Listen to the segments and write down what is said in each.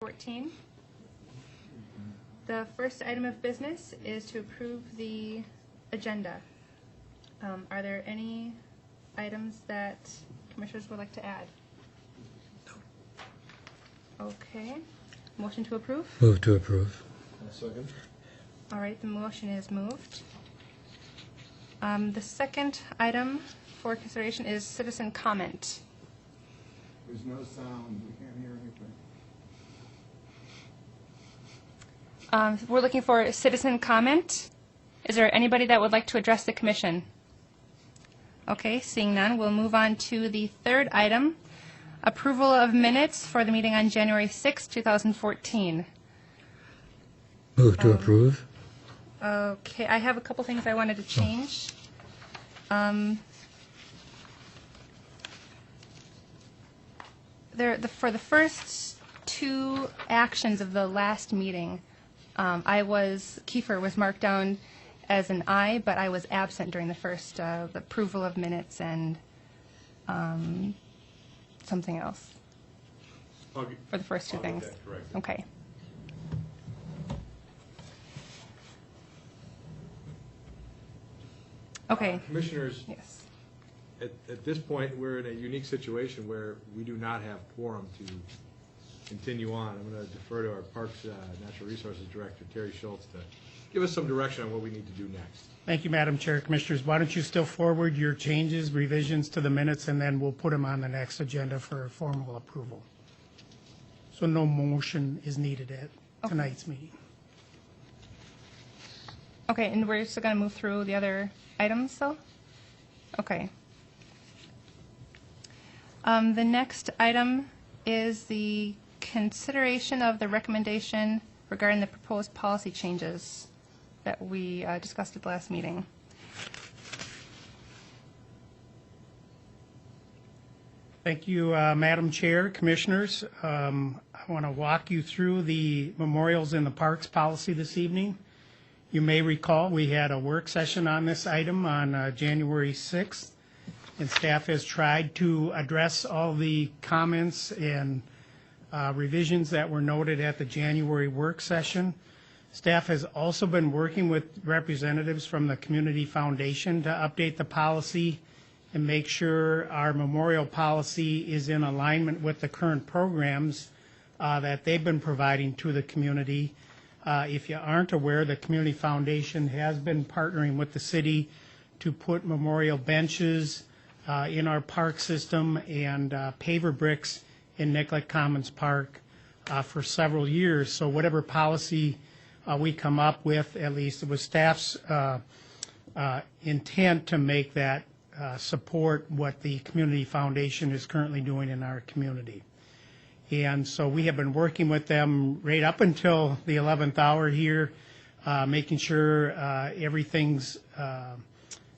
14. The first item of business is to approve the agenda. Are there any items that commissioners would like to add? No. Okay. Motion to approve? Move to approve. Second. All right, the motion is moved. The second item for consideration is citizen comment. There's no sound. We can't hear anything. We're looking for citizen comment. Is there anybody that would like to address the commission? Okay, seeing none, we'll move on to the third item, approval of minutes for the meeting on January 6, 2014. Move to approve. Okay, I have a couple things I wanted to change. For the first two actions of the last meeting, Kiefer was marked down as an aye, but I was absent during the first the approval of minutes and something else for the first two things. Okay. Okay. Commissioners, Yes. at this point, we're in a unique situation where we do not have quorum to continue on. I'm going to defer to our Parks Natural Resources Director, Terry Schultz, to give us some direction on what we need to do next. Thank you, Madam Chair. Commissioners, why don't you still forward your changes, revisions to the minutes, and then we'll put them on the next agenda for formal approval. So no motion is needed at tonight's meeting. Okay, and we're still going to move through the other items, though? Okay. The next item is the consideration of the recommendation regarding the proposed policy changes that we discussed at the last meeting. Thank you, Madam Chair, Commissioners. I want to walk you through the memorials in the parks policy this evening. You may recall we had a work session on this item on January 6th, and staff has tried to address all the comments and revisions that were noted at the January work session. Staff has also been working with representatives from the Community Foundation to update the policy and make sure our memorial policy is in alignment with the current programs that they've been providing to the community. If you aren't aware, the Community Foundation has been partnering with the city to put memorial benches in our park system and paver bricks in Nicollet Commons Park for several years. So whatever policy we come up with, at least it was staff's intent to make that support what the Community Foundation is currently doing in our community. And so we have been working with them right up until the 11th hour here, making sure everything's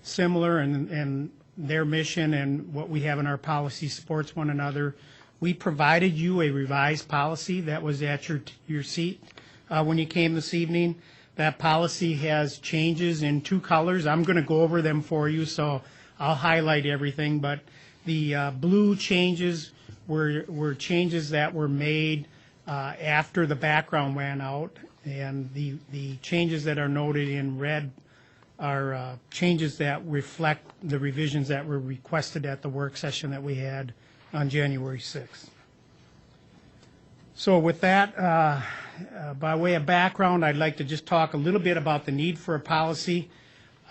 similar and their mission and what we have in our policy supports one another. We provided you a revised policy that was at your seat when you came this evening. That policy has changes in two colors. I'm going to go over them for you, so I'll highlight everything. But the blue changes were changes that were made after the background ran out, and the changes that are noted in red are changes that reflect the revisions that were requested at the work session that we had on January 6th. So with that, by way of background, I'd like to just talk a little bit about the need for a policy.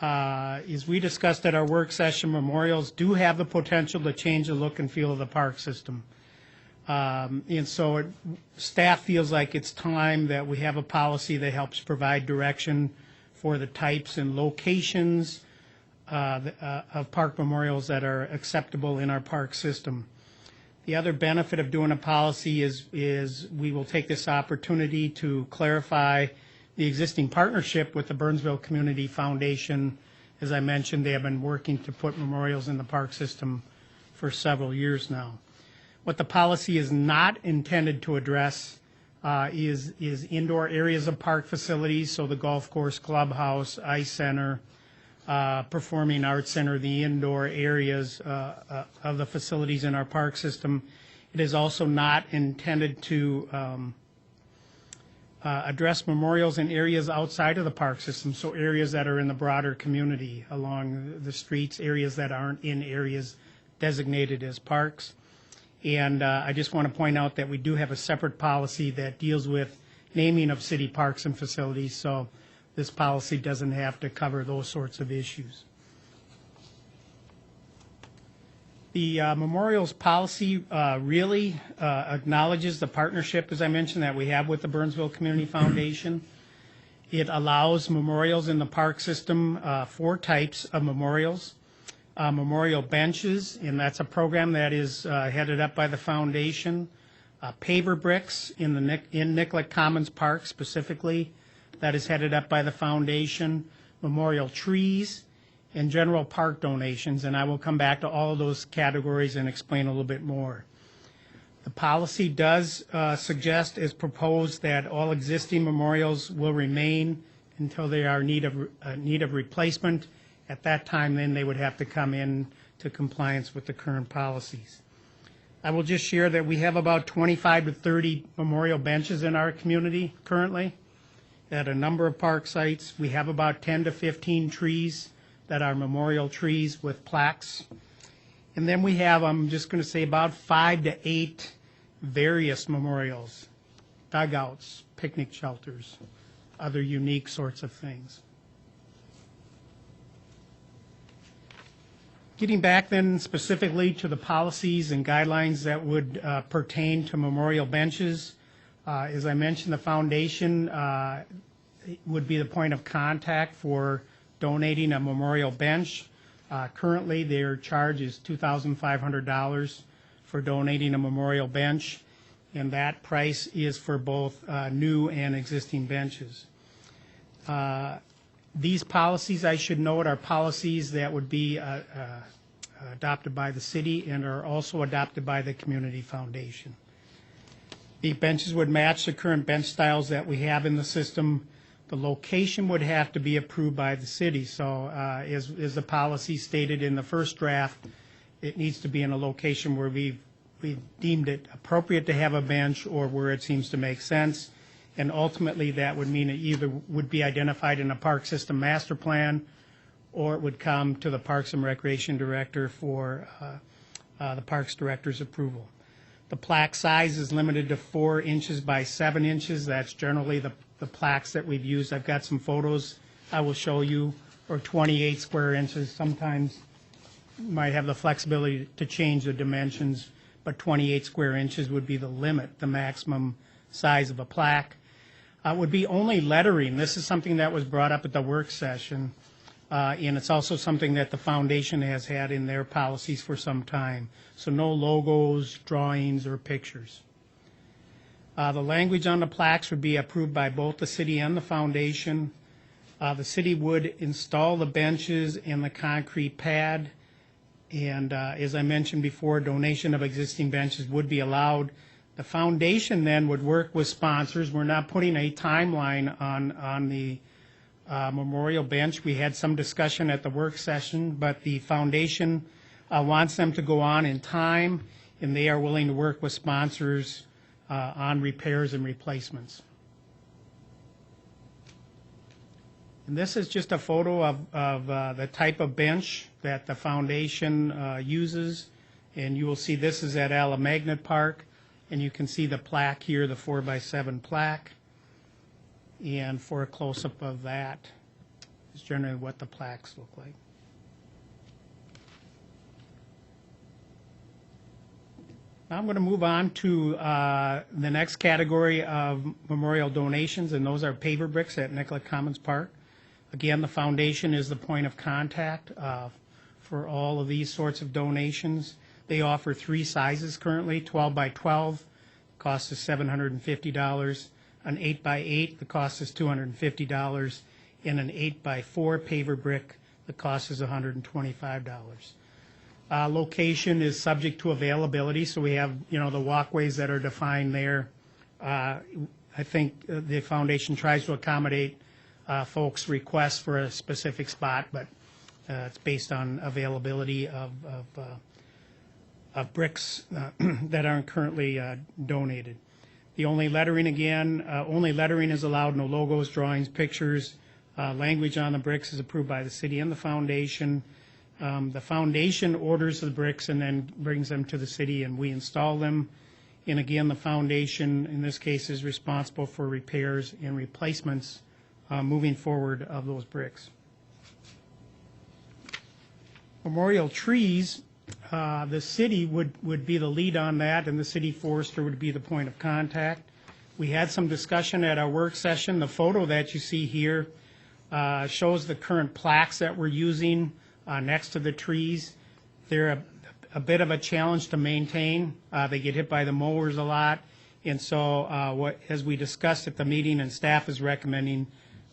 As we discussed at our work session, memorials do have the potential to change the look and feel of the park system. And so staff feels like it's time that we have a policy that helps provide direction for the types and locations of park memorials that are acceptable in our park system. The other benefit of doing a policy is we will take this opportunity to clarify the existing partnership with the Burnsville Community Foundation. As I mentioned, they have been working to put memorials in the park system for several years now. What the policy is not intended to address is indoor areas of park facilities, so the golf course, clubhouse, ice center, performing arts center, the indoor areas of the facilities in our park system. It is also not intended to address memorials in areas outside of the park system, so areas that are in the broader community along the streets, areas that aren't in areas designated as parks. And I just want to point out that we do have a separate policy that deals with naming of city parks and facilities, so this policy doesn't have to cover those sorts of issues. The memorials policy really acknowledges the partnership, as I mentioned, that we have with the Burnsville Community Foundation. It allows memorials in the park system, 4 types of memorials. Memorial benches, and that's a program that is headed up by the foundation. Paver bricks in Nicollet Commons Park specifically, that is headed up by the foundation. Memorial trees, and general park donations, and I will come back to all of those categories and explain a little bit more. The policy does suggest, as proposed, that all existing memorials will remain until they are in need of replacement. At that time, then, they would have to come in to compliance with the current policies. I will just share that we have about 25 to 30 memorial benches in our community currently at a number of park sites. We have about 10 to 15 trees that are memorial trees with plaques. And then we have, I'm just going to say, about 5 to 8 various memorials, dugouts, picnic shelters, other unique sorts of things. Getting back then specifically to the policies and guidelines that would pertain to memorial benches, as I mentioned, the foundation would be the point of contact for donating a memorial bench. Currently, their charge is $2,500 for donating a memorial bench, and that price is for both new and existing benches. These policies, I should note, are policies that would be adopted by the city and are also adopted by the Community Foundation. The benches would match the current bench styles that we have in the system. The location would have to be approved by the city. So as the policy stated in the first draft, it needs to be in a location where we've deemed it appropriate to have a bench or where it seems to make sense. And ultimately, that would mean it either would be identified in a park system master plan or it would come to the Parks and Recreation Director for the Parks Director's approval. The plaque size is limited to 4 inches by 7 inches. That's generally the plaques that we've used. I've got some photos I will show you, or 28 square inches. Sometimes you might have the flexibility to change the dimensions, but 28 square inches would be the limit, the maximum size of a plaque. Would be only lettering. This is something that was brought up at the work session, and it's also something that the foundation has had in their policies for some time. So no logos, drawings, or pictures. The language on the plaques would be approved by both the city and the foundation. The city would install the benches and the concrete pad, and as I mentioned before, donation of existing benches would be allowed. The foundation then would work with sponsors. We're not putting a timeline on the memorial bench. We had some discussion at the work session, but the foundation wants them to go on in time, and they are willing to work with sponsors on repairs and replacements. And this is just a photo of the type of bench that the foundation uses, and you will see this is at Alamagnet Park, and you can see the plaque here, the 4x7 plaque. And for a close-up of that is generally what the plaques look like. Now I'm going to move on to the next category of memorial donations, and those are paver bricks at Nicollet Commons Park. Again, the foundation is the point of contact for all of these sorts of donations. They offer 3 sizes currently: 12 by 12, cost is $750. An 8 by 8, the cost is $250, and an 8 by 4 paver brick, the cost is $125. Location is subject to availability, so we have, the walkways that are defined there. I think the foundation tries to accommodate folks' requests for a specific spot, but it's based on availability of bricks that aren't currently donated. The only lettering only lettering is allowed, no logos, drawings, pictures. Language on the bricks is approved by the city and the foundation. The foundation orders the bricks and then brings them to the city, and we install them. And again, the foundation, in this case, is responsible for repairs and replacements moving forward of those bricks. Memorial trees, the city would be the lead on that, and the city forester would be the point of contact. We had some discussion at our work session. The photo that you see here shows the current plaques that we're using next to the trees. They're a bit of a challenge to maintain. They get hit by the mowers a lot. And so as we discussed at the meeting, and staff is recommending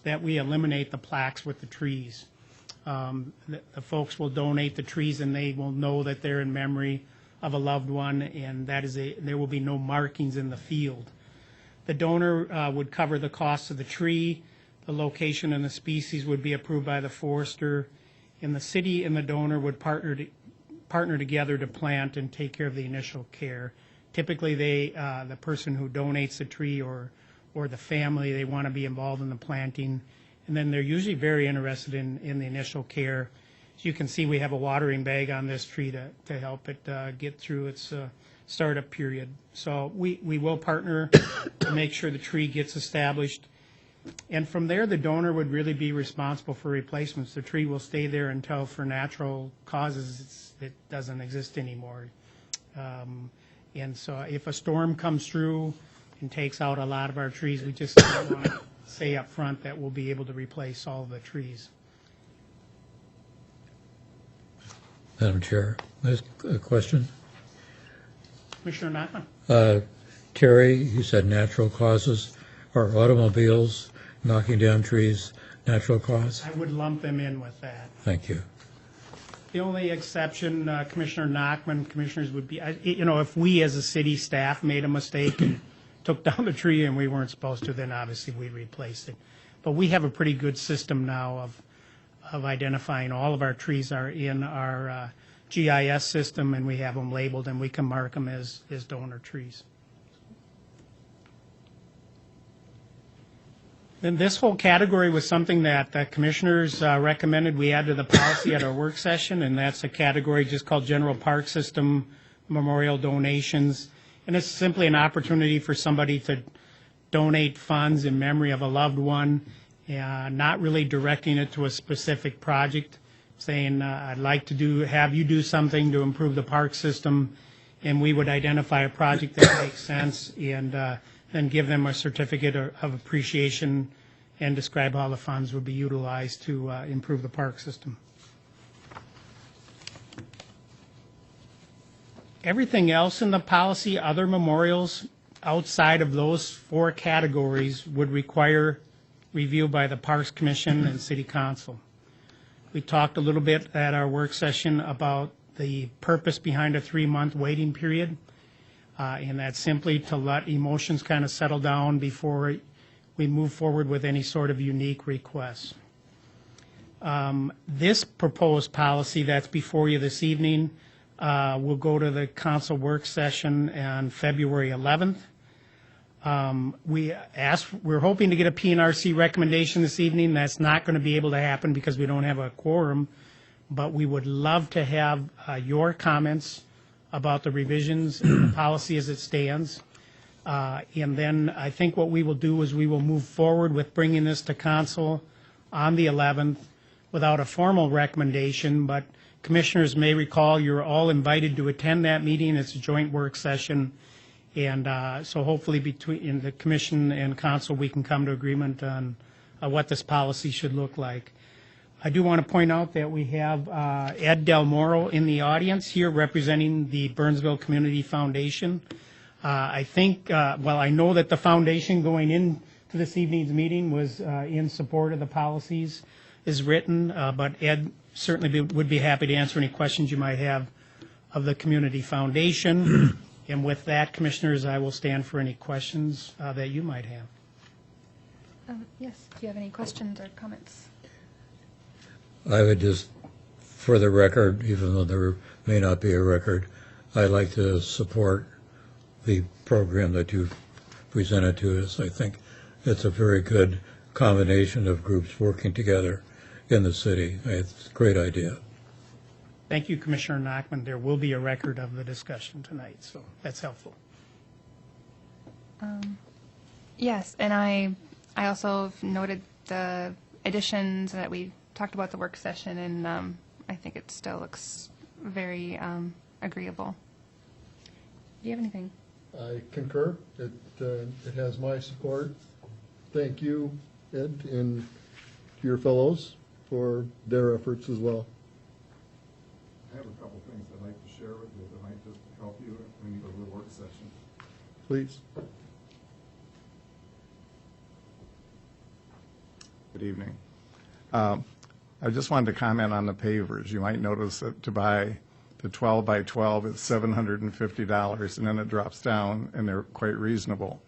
that we eliminate the plaques with the trees. The folks will donate the trees, and they will know that they're in memory of a loved one, and there will be no markings in the field. The donor would cover the cost of the tree. The location and the species would be approved by the forester, and the city and the donor would partner together to plant and take care of the initial care. Typically, the person who donates the tree or the family, they want to be involved in the planting, and then they're usually very interested in the initial care. As you can see, we have a watering bag on this tree to help it get through its startup period. So we will partner to make sure the tree gets established. And from there, the donor would really be responsible for replacements. The tree will stay there until, for natural causes, it doesn't exist anymore. And so if a storm comes through and takes out a lot of our trees, we just want to say up front that we'll be able to replace all of the trees. Madam Chair, there's a question. Commissioner Nachman? Terry, you said natural causes. Are automobiles knocking down trees natural cause? I would lump them in with that. Thank you. The only exception, Commissioner Nachman, commissioners, would be, if we as a city staff made a mistake and took down the tree and we weren't supposed to, then obviously we replaced it. But we have a pretty good system now of identifying all of our trees are in our GIS system, and we have them labeled, and we can mark them as donor trees. Then this whole category was something that the commissioners recommended we add to the policy at our work session, and that's a category just called General Park System Memorial Donations. And it's simply an opportunity for somebody to donate funds in memory of a loved one, not really directing it to a specific project, saying, I'd like to have you do something to improve the park system, and we would identify a project that makes sense and then give them a certificate of appreciation and describe how the funds would be utilized to improve the park system. Everything else in the policy, other memorials outside of those four categories, would require review by the Parks Commission and City Council. We talked a little bit at our work session about the purpose behind a 3-month waiting period. And that's simply to let emotions kind of settle down before we move forward with any sort of unique requests. This proposed policy that's before you this evening will go to the council work session on February 11th. We're hoping to get a PNRC recommendation this evening. That's not going to be able to happen because we don't have a quorum, but we would love to have your comments about the revisions in the policy as it stands. And then I think what we will do is we will move forward with bringing this to council on the 11th without a formal recommendation, but commissioners may recall you're all invited to attend that meeting. It's a joint work session. And so hopefully between the commission and council we can come to agreement on what this policy should look like. I do want to point out that we have Ed Del Moro in the audience here representing the Burnsville Community Foundation. I think, I know that the foundation going into this evening's meeting was in support of the policies as written, but Ed certainly would be happy to answer any questions you might have of the Community Foundation. And with that, commissioners, I will stand for any questions that you might have. Yes, do you have any questions or comments? I would just, for the record, even though there may not be a record, I'd like to support the program that you've presented to us. I think it's a very good combination of groups working together in the city. It's a great idea. Thank you, Commissioner Nachman. There will be a record of the discussion tonight, so that's helpful. Yes, and I also have noted the additions that we talked about at the work session, and I think it still looks very agreeable. Do you have anything? I concur. It has my support. Thank you, Ed, and your fellows for their efforts as well. I have a couple things I'd like to share with you that might just help you when you go to the work session. Please. Good evening. I just wanted to comment on the pavers. You might notice that to buy the 12 by 12 is $750, and then it drops down, and they're quite reasonable.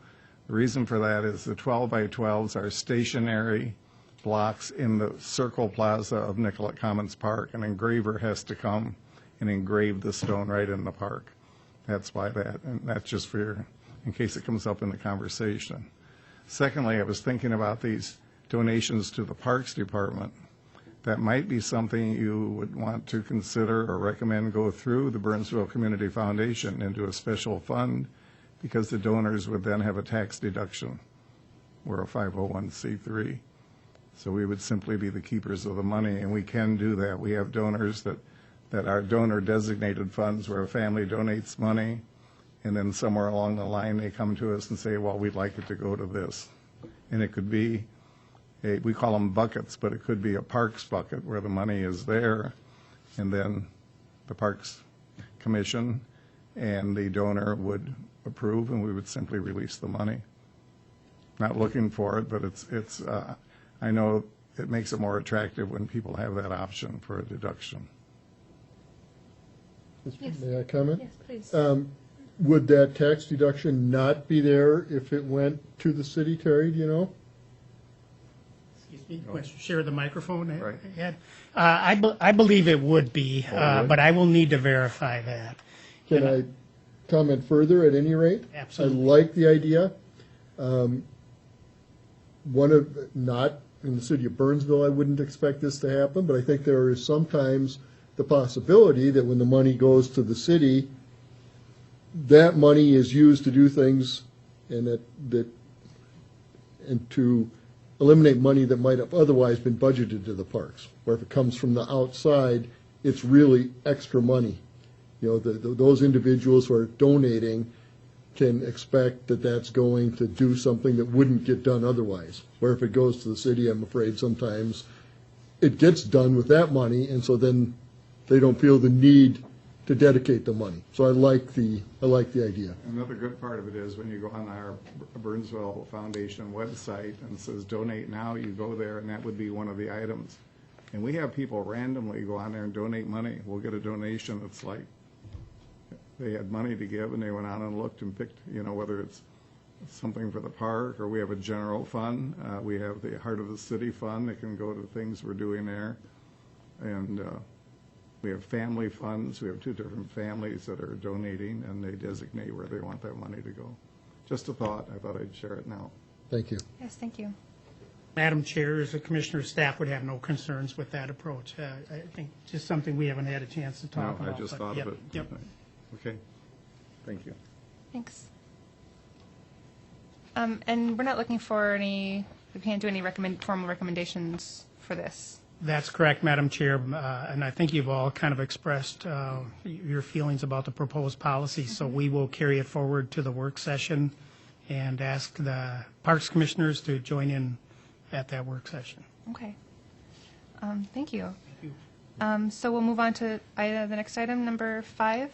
The reason for that is the 12 by 12s are stationary blocks in the Circle Plaza of Nicollet Commons Park. An engraver has to come and engrave the stone right in the park. That's why that, and that's just for your, in case it comes up in the conversation. Secondly, I was thinking about these donations to the Parks Department. That might be something you would want to consider or recommend go through the Burnsville Community Foundation into a special fund, because the donors would then have a tax deduction. We're a 501c3. So we would simply be the keepers of the money, and we can do that. We have donors that are donor-designated funds where a family donates money, and then somewhere along the line they come to us and say, well, we'd like it to go to this. And it could be, we call them buckets, but it could be a parks bucket where the money is there, and then the Parks Commission and the donor would approve, and we would simply release the money. Not looking for it, but it's I know it makes it more attractive when people have that option for a deduction. Yes. May I comment? Yes, please. Would that tax deduction not be there if it went to the city, Terry, do you know? Excuse me, want to share the microphone, Right. Ed? I believe it would be, but I will need to verify that. Can I comment further at any rate? Absolutely. I like the idea. Not in the city of Burnsville, I wouldn't expect this to happen, but I think there is sometimes the possibility that when the money goes to the city, that money is used to do things and and to eliminate money that might have otherwise been budgeted to the parks. Or if it comes from the outside, it's really extra money. You know, those individuals who are donating can expect that that's going to do something that wouldn't get done otherwise. Where if it goes to the city, I'm afraid sometimes it gets done with that money, and so then they don't feel the need to dedicate the money. So I like the idea. Another good part of it is when you go on our Burnsville Foundation website and it says donate now, you go there and that would be one of the items. And we have people randomly go on there and donate money. We'll get a donation that's like, they had money to give and they went on and looked and picked, you know, whether it's something for the park or we have a general fund. We have the Heart of the City Fund that can go to things we're doing there. And we have family funds. We have 2 different families that are donating, and they designate where they want that money to go. Just a thought. I thought I'd share it now. Thank you. Yes, thank you. Madam Chair, as a commissioner's staff would have no concerns with that approach. I think just something we haven't had a chance to talk No, about. I just but thought yep, of it. Yep. Okay. Thank you. Thanks. And we're not looking for we can't do any formal recommendations for this. That's correct, Madam Chair, and I think you've all kind of expressed your feelings about the proposed policy, so we will carry it forward to the work session and ask the Parks Commissioners to join in at that work session. Okay. Thank you. So we'll move on to the next item, number 5.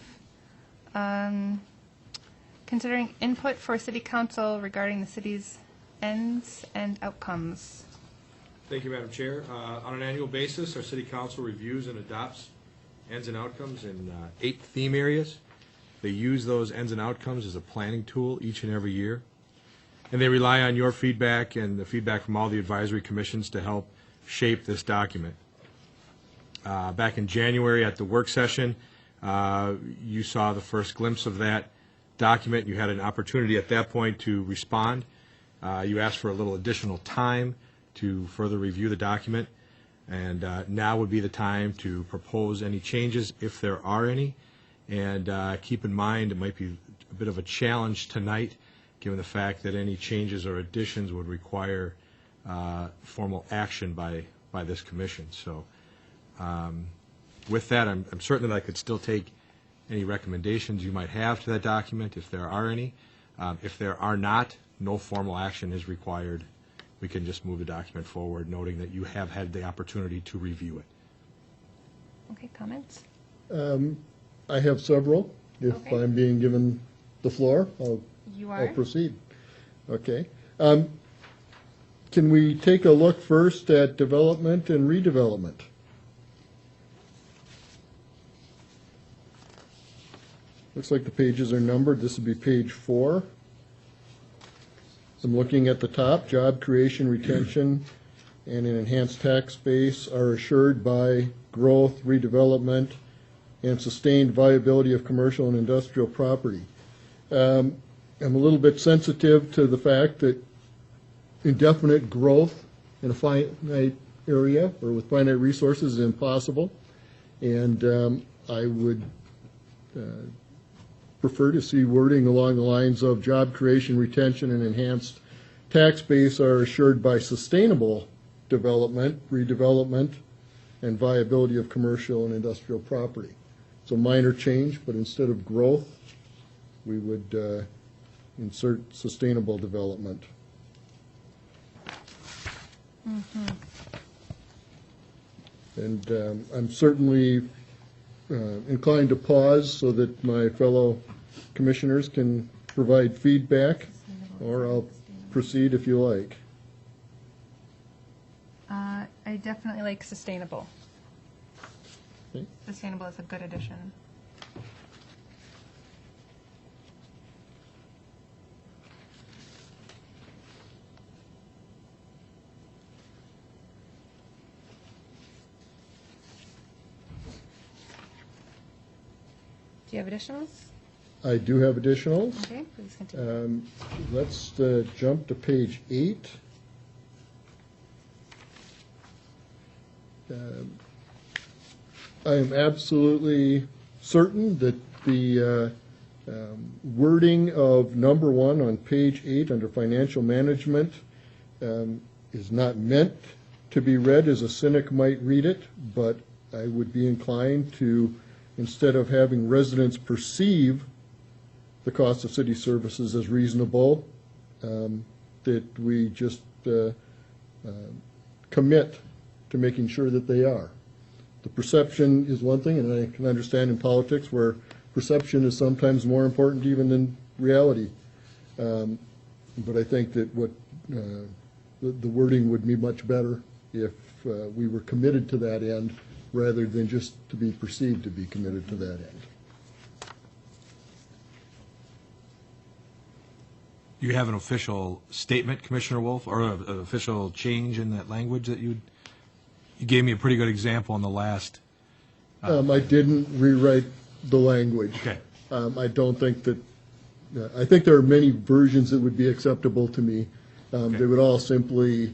Considering input for City Council regarding the city's ends and outcomes. Thank you, Madam Chair. On an annual basis, our City Council reviews and adopts ends and outcomes in 8 theme areas. They use those ends and outcomes as a planning tool each and every year. And they rely on your feedback and the feedback from all the advisory commissions to help shape this document. Back in January at the work session, you saw the first glimpse of that document. You had an opportunity at that point to respond. You asked for a little additional time to further review the document, and now would be the time to propose any changes, if there are any. And keep in mind, it might be a bit of a challenge tonight, given the fact that any changes or additions would require formal action by this commission. So with that, I'm certain that I could still take any recommendations you might have to that document, if there are any. If there are not, no formal action is required. We can just move the document forward, noting that you have had the opportunity to review it. Okay, comments? I have several. If Okay. I'm being given the floor, You I'll are? proceed. Okay. Can we take a look first at development and redevelopment? Looks like the pages are numbered. This would be page 4. I'm looking at the top. Job creation, retention, and an enhanced tax base are assured by growth, redevelopment, and sustained viability of commercial and industrial property. I'm a little bit sensitive to the fact that indefinite growth in a finite area or with finite resources is impossible. And I would prefer to see wording along the lines of job creation, retention, and enhanced tax base are assured by sustainable development, redevelopment, and viability of commercial and industrial property. It's a minor change, but instead of growth, we would insert sustainable development. And I'm certainly inclined to pause so that my fellow commissioners can provide feedback, or I'll proceed if you like. I definitely like sustainable. Okay. Sustainable is a good addition. Do you have additionals? I do have additionals. Okay, please continue. Let's jump to page 8. I am absolutely certain that the wording of number 1 on page 8 under financial management is not meant to be read as a cynic might read it, but I would be inclined to, instead of having residents perceive the cost of city services as reasonable, that we just commit to making sure that they are. The perception is one thing, and I can understand in politics where perception is sometimes more important even than reality. But I think that what the wording would be much better if we were committed to that end rather than just to be perceived to be committed to that end. You have an official statement, Commissioner Wolf, or an official change in that language that you gave me a pretty good example in the last. I didn't rewrite the language. Okay. I don't think that, I think there are many versions that would be acceptable to me. They would all simply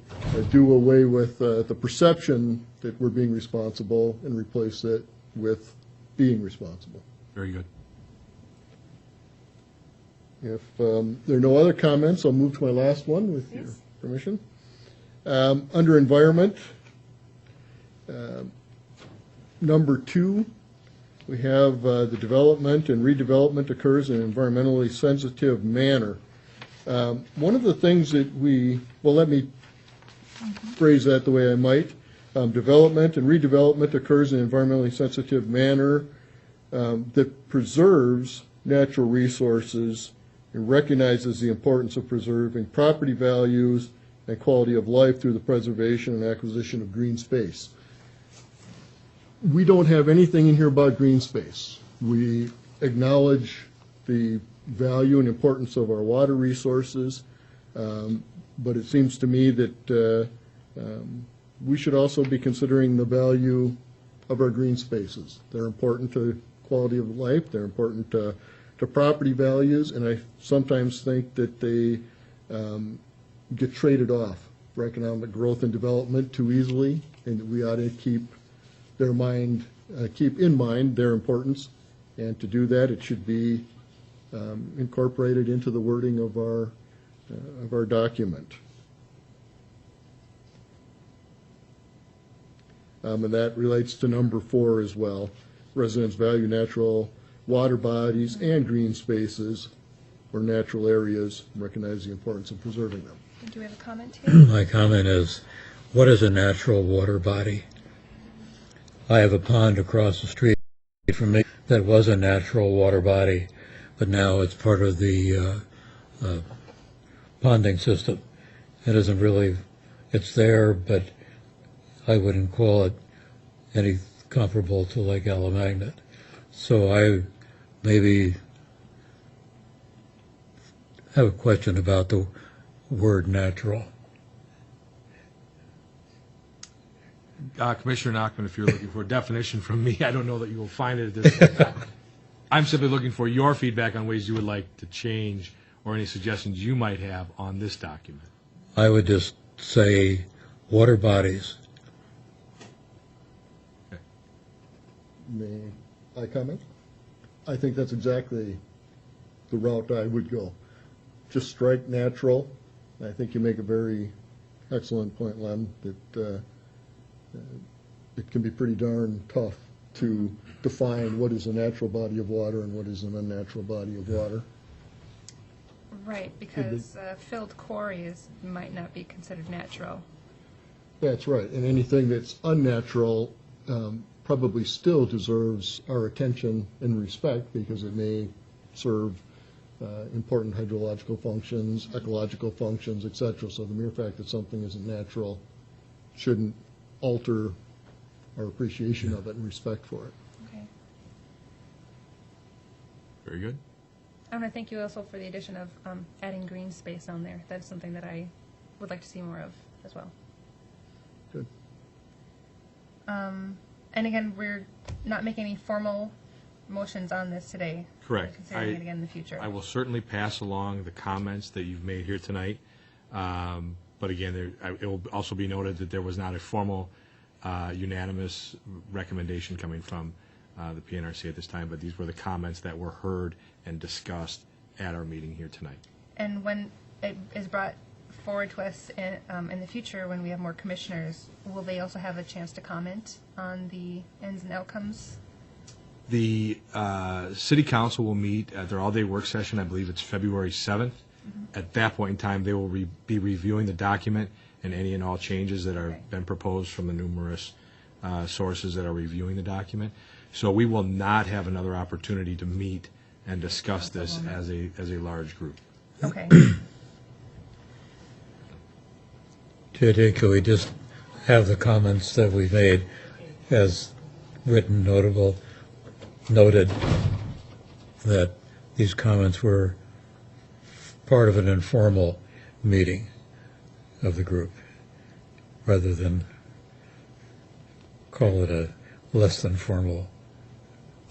do away with the perception that we're being responsible and replace it with being responsible. Very good. If there are no other comments, I'll move to my last one with your permission. Under environment, number 2, we have the development and redevelopment occurs in an environmentally sensitive manner. One of the things that let me phrase that the way I might. Development and redevelopment occurs in an environmentally sensitive manner that preserves natural resources and recognizes the importance of preserving property values and quality of life through the preservation and acquisition of green space. We don't have anything in here about green space. We acknowledge the value and importance of our water resources, but it seems to me that we should also be considering the value of our green spaces. They're important to quality of life. They're important to to property values, and I sometimes think that they get traded off for economic growth and development too easily, and that we ought to keep in mind their importance. And to do that, it should be incorporated into the wording of our document. And that relates to number 4 as well. Residents value natural water bodies and green spaces or natural areas, recognize the importance of preserving them. Do we have a comment here? My comment is, what is a natural water body? I have a pond across the street from me that was a natural water body, but now it's part of the ponding system. It isn't really, it's there, but I wouldn't call it any comparable to Lake Alamagnet. So I maybe have a question about the word natural. Commissioner Nachman, if you're looking for a definition from me, I don't know that you will find it at this point. I'm simply looking for your feedback on ways you would like to change or any suggestions you might have on this document. I would just say water bodies. Okay. May I comment? I think that's exactly the route I would go. Just strike natural. I think you make a very excellent point, Lem, that it can be pretty darn tough to define what is a natural body of water and what is an unnatural body of water. Right, because filled quarries might not be considered natural. That's right, and anything that's unnatural probably still deserves our attention and respect because it may serve important hydrological functions, ecological functions, etc. So the mere fact that something isn't natural shouldn't alter our appreciation of it and respect for it. Okay. Very good. I want to thank you also for the addition of adding green space on there. That's something that I would like to see more of as well. Good. And again, we're not making any formal motions on this today. Correct. We're considering it again in the future. I will certainly pass along the comments that you've made here tonight. But again, it will also be noted that there was not a formal unanimous recommendation coming from the PNRC at this time, but these were the comments that were heard and discussed at our meeting here tonight. And when it is brought forward to us in the future, when we have more commissioners, will they also have a chance to comment on the ends and outcomes? The City Council will meet at their all-day work session, I believe it's February 7th. Mm-hmm. At that point in time, they will be reviewing the document and any and all changes that are been proposed from the numerous sources that are reviewing the document. So we will not have another opportunity to meet and discuss this as a large group. Okay. JD, could we just have the comments that we made as written noted that these comments were part of an informal meeting of the group rather than call it a less than formal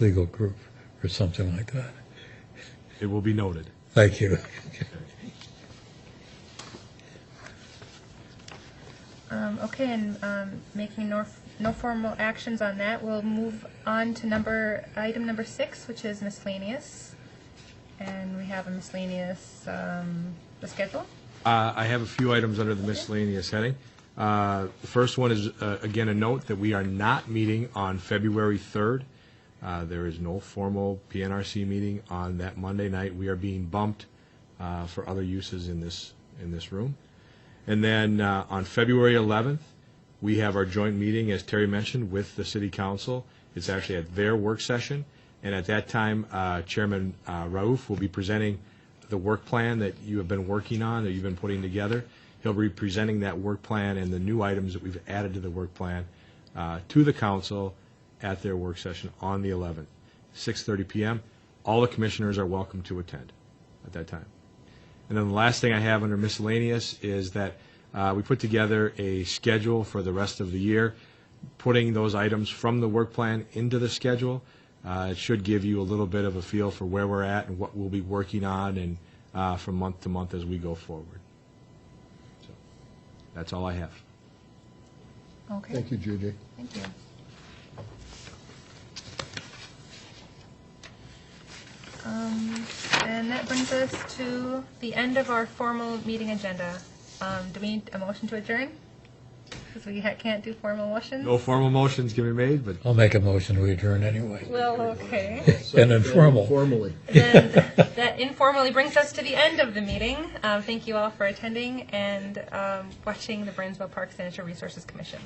legal group or something like that. It will be noted. Thank you. Okay, and making no formal actions on that, we'll move on to item number 6, which is miscellaneous. And we have a miscellaneous, the schedule. I have a few items under the miscellaneous heading. The first one is, again, a note that we are not meeting on February 3rd. There is no formal PNRC meeting on that Monday night. We are being bumped for other uses in this room. And then on February 11th, we have our joint meeting, as Terry mentioned, with the City Council. It's actually at their work session. And at that time, Chairman Raouf will be presenting the work plan that you have been working on, that you've been putting together. He'll be presenting that work plan and the new items that we've added to the work plan to the council at their work session on the 11th, 6:30 p.m. All the commissioners are welcome to attend at that time. And then the last thing I have under miscellaneous is that we put together a schedule for the rest of the year, putting those items from the work plan into the schedule. It should give you a little bit of a feel for where we're at and what we'll be working on and from month to month as we go forward. So that's all I have. Okay. Thank you, JJ. Thank you. And that brings us to the end of our formal meeting agenda. Do we need a motion to adjourn? Because we can't do formal motions? No formal motions can be made, but I'll make a motion to adjourn anyway. Well, okay. And informal. Formally. Then that informally brings us to the end of the meeting. Thank you all for attending and watching the Burnsville Parks and Natural Resources Commission.